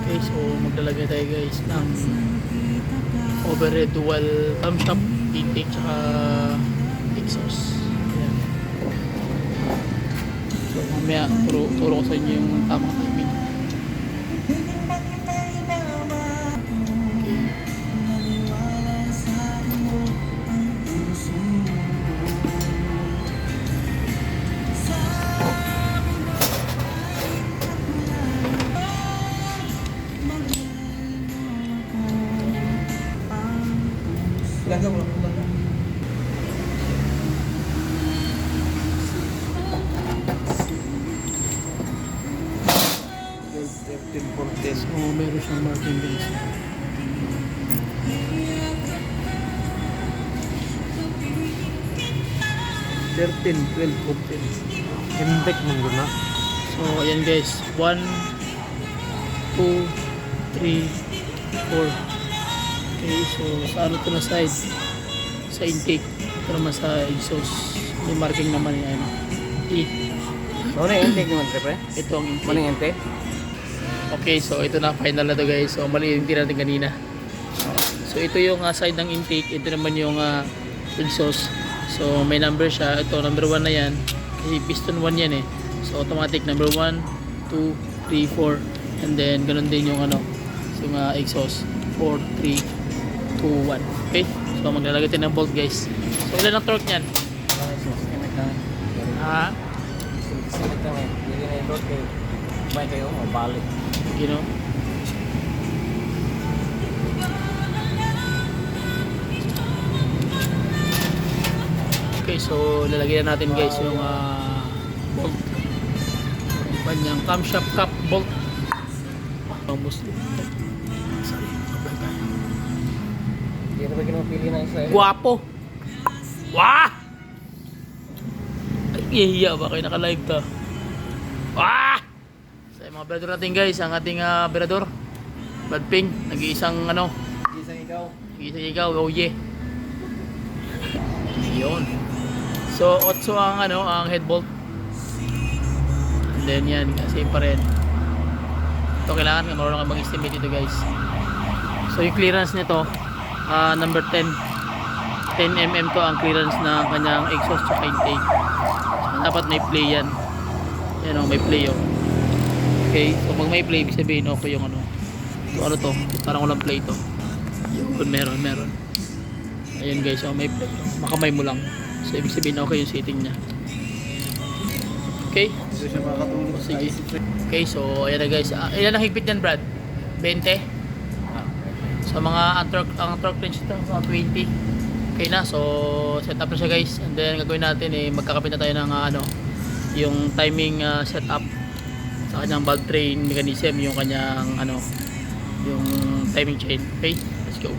Okay, so maglalagay tayo guys ng overhead dual camshaft intake tsaka exhaust. Ayan. So mamaya turo ko sa inyo yung tamang timing. Gagawin mo lang. So meron siyang marking base. $13, $12, $14. Index mo na. So ayan guys, 1, 2, 3, 4. Okay, so sa ano to na side? Sa intake. Ito naman sa exhaust. May marking naman yan. E. Ano yung intake naman, pre? Ito ang Ano yung intake. intake? Okay, so ito na, final na to guys. So mali yung tira natin kanina. So ito yung side ng intake. Ito naman yung exhaust. So may number siya. Ito number 1 na yan. Kasi piston 1 yan eh. So automatic number 1, 2, 3, 4. And then ganun din yung yung exhaust. 4, 3, 2, 1. Okay? So maglalagay tayo ng bolt guys. So ilan ang torque niyan? Ha? Sisimit kami. Hindi na yung road kayo. May kayo, mabalik. You know? Okay, so lalagyan na natin guys yung bolt. Yung kanyang camshaft cap bolt. Muslim. Hindi na ba kinapili na isa eh? Guwapo! Wah! Ay, ihiya ba kayo naka-live ta? Wah! So yung mga berador natin guys, ang ating berador. Badping, nag-iisang Isang ikaw. nag-iisang ikaw, oh yeah. Yun. So, 8 ang head bolt. And then yan, kasi pa rin. Ito kailangan, marunong kayo mag-estimate ito guys. So yung clearance nito, number 10 mm to ang clearance ng kanyang exhaust at intake. So, dapat may play yan. Yan o, may play o. Okay, so pag may play, ibig sabihin okay yung So ano to, parang walang play to. Yun, meron. Ayan guys, so may play. Makamay mo lang. So ibig sabihin okay yung setting niya. Okay? Hindi siya makakatulog sa Sige. IC. Okay, so ayan na guys. Ilan ang higpit niyan, Brad? 20? So mga ang torque range ito, mga 20. Okay na, so set up na siya guys. And then gagawin natin magkakapit na tayo ng yung timing setup sa kanyang valve train mechanism, yung kanyang yung timing chain. Okay, let's go.